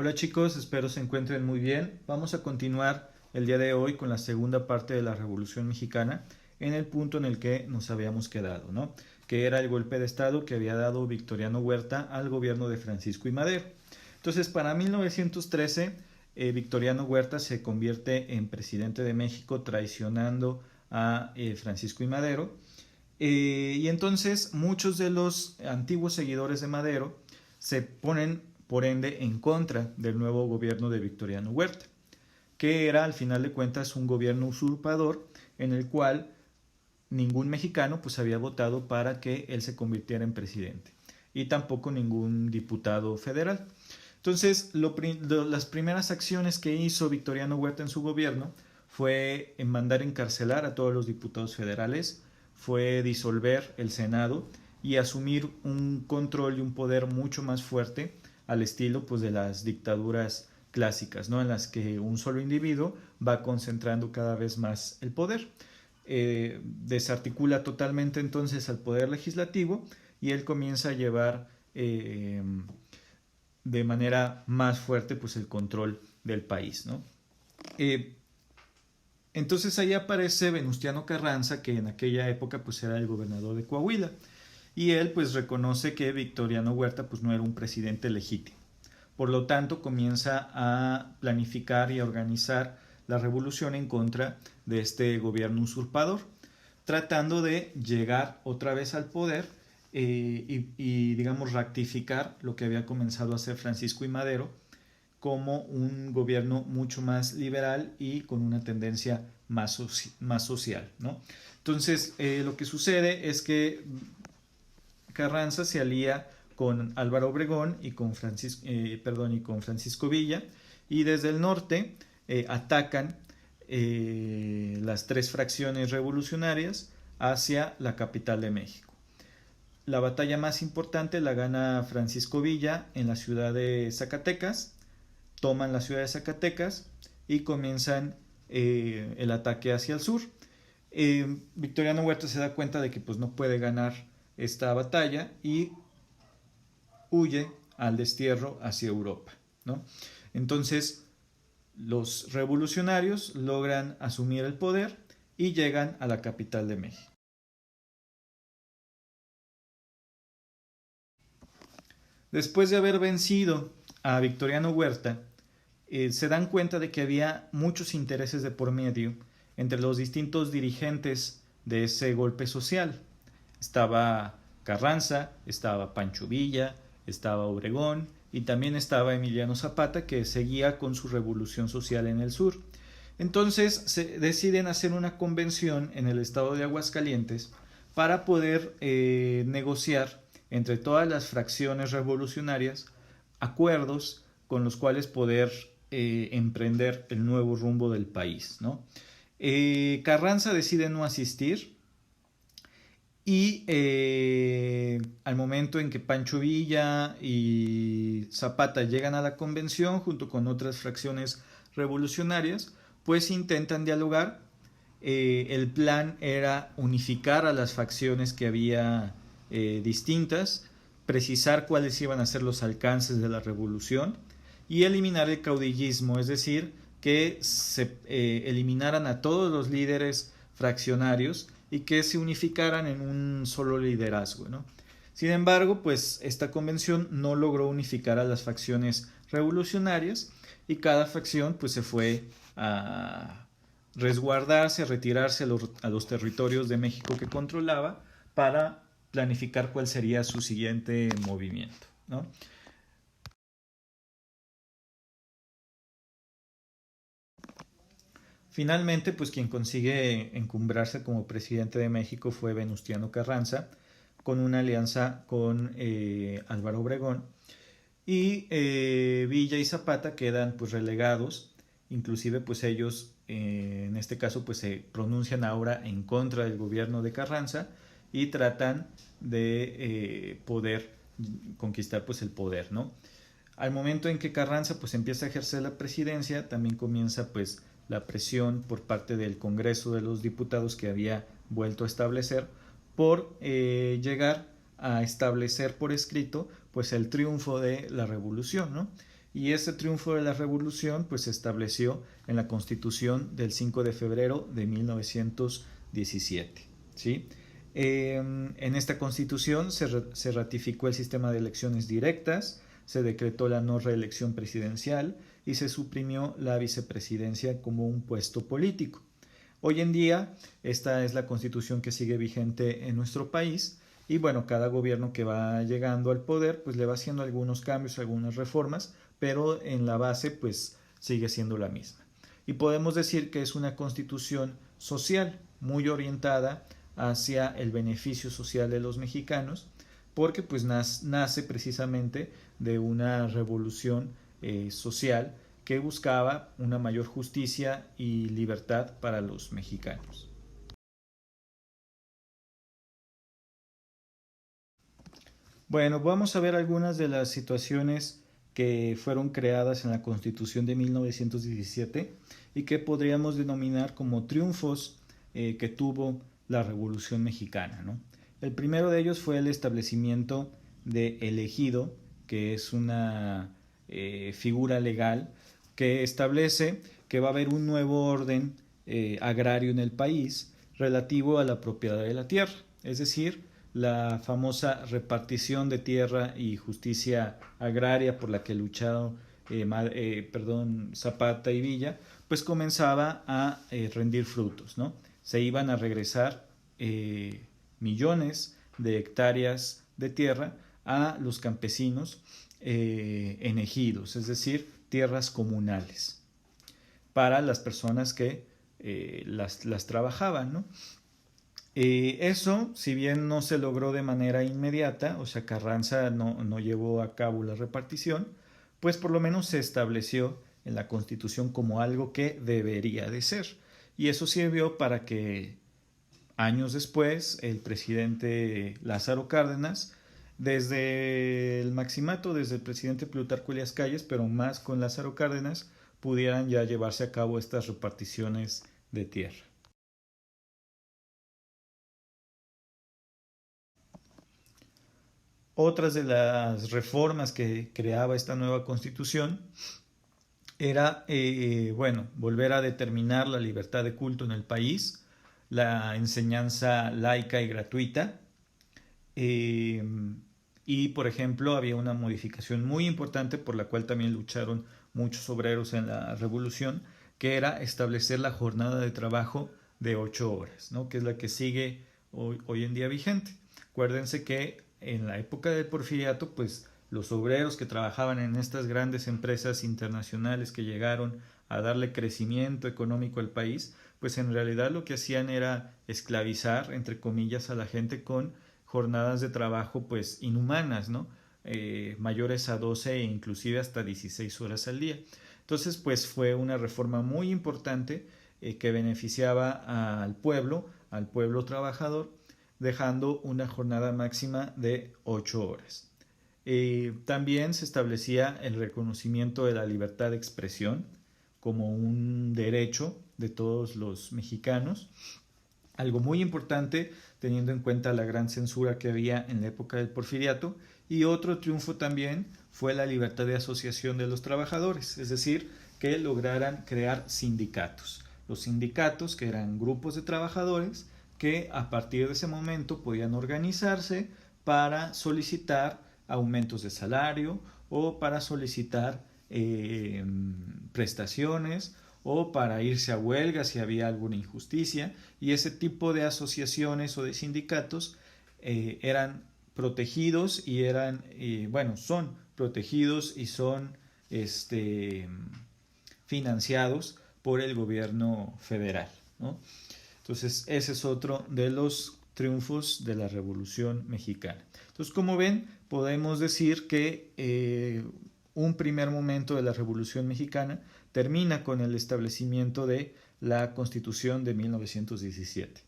Hola chicos, espero se encuentren muy bien. Vamos a continuar el día de hoy con la segunda parte de la Revolución Mexicana en el punto en el que nos habíamos quedado, ¿no? Que era el golpe de estado que había dado Victoriano Huerta al gobierno de Francisco I. Madero. Entonces, para 1913, Victoriano Huerta se convierte en presidente de México traicionando a Francisco I. Madero. Y entonces muchos de los antiguos seguidores de Madero se ponen por ende en contra del nuevo gobierno de Victoriano Huerta, que era al final de cuentas un gobierno usurpador en el cual ningún mexicano pues había votado para que él se convirtiera en presidente y tampoco ningún diputado federal. Entonces, las primeras acciones que hizo Victoriano Huerta en su gobierno fue en mandar encarcelar a todos los diputados federales, fue disolver el Senado y asumir un control y un poder mucho más fuerte al estilo pues, de las dictaduras clásicas, ¿no? En las que un solo individuo va concentrando cada vez más el poder. Desarticula totalmente entonces al poder legislativo y él comienza a llevar de manera más fuerte pues, el control del país, ¿no? Entonces ahí aparece Venustiano Carranza, que en aquella época pues era el gobernador de Coahuila, y él pues reconoce que Victoriano Huerta pues no era un presidente legítimo. Por lo tanto comienza a planificar y a organizar la revolución en contra de este gobierno usurpador, tratando de llegar otra vez al poder y digamos rectificar lo que había comenzado a hacer Francisco I. Madero como un gobierno mucho más liberal y con una tendencia más social, ¿no? Entonces, lo que sucede es que Carranza se alía con Álvaro Obregón y con Francisco Villa, y desde el norte atacan las tres fracciones revolucionarias hacia la capital de México. La batalla más importante la gana Francisco Villa en la ciudad de Zacatecas, toman la ciudad de Zacatecas y comienzan el ataque hacia el sur. Victoriano Huerta se da cuenta de que pues, no puede ganar esta batalla y huye al destierro hacia Europa, ¿no? Entonces los revolucionarios logran asumir el poder y llegan a la capital de México. Después de haber vencido a Victoriano Huerta, se dan cuenta de que había muchos intereses de por medio entre los distintos dirigentes de ese golpe social. Estaba Carranza, estaba Pancho Villa, estaba Obregón y también estaba Emiliano Zapata, que seguía con su revolución social en el sur. Entonces se deciden hacer una convención en el estado de Aguascalientes para poder negociar entre todas las fracciones revolucionarias acuerdos con los cuales poder emprender el nuevo rumbo del país, ¿no? Carranza decide no asistir y al momento en que Pancho Villa y Zapata llegan a la convención junto con otras fracciones revolucionarias, pues intentan dialogar. El plan era unificar a las facciones que había distintas, precisar cuáles iban a ser los alcances de la revolución y eliminar el caudillismo, es decir, que se eliminaran a todos los líderes fraccionarios y que se unificaran en un solo liderazgo, ¿no? Sin embargo, pues esta convención no logró unificar a las facciones revolucionarias y cada facción pues se fue a resguardarse, a retirarse a los territorios de México que controlaba para planificar cuál sería su siguiente movimiento, ¿no? Finalmente, pues quien consigue encumbrarse como presidente de México fue Venustiano Carranza, con una alianza con Álvaro Obregón, y Villa y Zapata quedan pues relegados, inclusive pues ellos en este caso pues se pronuncian ahora en contra del gobierno de Carranza y tratan de poder conquistar pues el poder, ¿no? Al momento en que Carranza pues empieza a ejercer la presidencia, también comienza pues la presión por parte del Congreso de los Diputados que había vuelto a establecer por llegar a establecer por escrito pues el triunfo de la revolución, ¿no? y ese triunfo de la revolución pues se estableció en la Constitución del 5 de febrero de 1917. ¿Sí? En esta Constitución se ratificó el sistema de elecciones directas, se decretó la no reelección presidencial y se suprimió la vicepresidencia como un puesto político. Hoy en día esta es la Constitución que sigue vigente en nuestro país y bueno, cada gobierno que va llegando al poder pues le va haciendo algunos cambios, algunas reformas, pero en la base pues sigue siendo la misma. Y podemos decir que es una Constitución social muy orientada hacia el beneficio social de los mexicanos, porque pues nace precisamente de una revolución social que buscaba una mayor justicia y libertad para los mexicanos. Bueno, vamos a ver algunas de las situaciones que fueron creadas en la Constitución de 1917 y que podríamos denominar como triunfos que tuvo la Revolución Mexicana, ¿no? El primero de ellos fue el establecimiento de el ejido, que es una figura legal que establece que va a haber un nuevo orden agrario en el país relativo a la propiedad de la tierra, es decir, la famosa repartición de tierra y justicia agraria por la que lucharon Zapata y Villa, pues comenzaba a rendir frutos, ¿no? Se iban a regresar millones de hectáreas de tierra a los campesinos en ejidos, es decir, tierras comunales, para las personas que las trabajaban, ¿no? Eso, si bien no se logró de manera inmediata, o sea, Carranza no llevó a cabo la repartición, pues por lo menos se estableció en la Constitución como algo que debería de ser. Y eso sirvió para que años después el presidente Lázaro Cárdenas, desde el maximato, desde el presidente Plutarco Elías Calles, pero más con Lázaro Cárdenas, pudieran ya llevarse a cabo estas reparticiones de tierra. Otras de las reformas que creaba esta nueva Constitución era, volver a determinar la libertad de culto en el país, la enseñanza laica y gratuita, eh, y, por ejemplo, había una modificación muy importante por la cual también lucharon muchos obreros en la Revolución, que era establecer la jornada de trabajo de 8 horas, ¿no? Que es la que sigue hoy en día vigente. Acuérdense que en la época del Porfiriato, pues los obreros que trabajaban en estas grandes empresas internacionales que llegaron a darle crecimiento económico al país, pues en realidad lo que hacían era esclavizar, entre comillas, a la gente con jornadas de trabajo pues inhumanas, ¿no? Mayores a 12 e inclusive hasta 16 horas al día. Entonces pues fue una reforma muy importante que beneficiaba al pueblo trabajador, dejando una jornada máxima de 8 horas. También se establecía el reconocimiento de la libertad de expresión como un derecho de todos los mexicanos, algo muy importante teniendo en cuenta la gran censura que había en la época del Porfiriato. Y otro triunfo también fue la libertad de asociación de los trabajadores, es decir, que lograran crear sindicatos. Los sindicatos, que eran grupos de trabajadores que a partir de ese momento podían organizarse para solicitar aumentos de salario o para solicitar prestaciones o para irse a huelga si había alguna injusticia, y ese tipo de asociaciones o de sindicatos eran protegidos y son protegidos y son financiados por el gobierno federal, ¿no? Entonces ese es otro de los triunfos de la Revolución Mexicana. Entonces, como ven, podemos decir que un primer momento de la Revolución Mexicana termina con el establecimiento de la Constitución de 1917.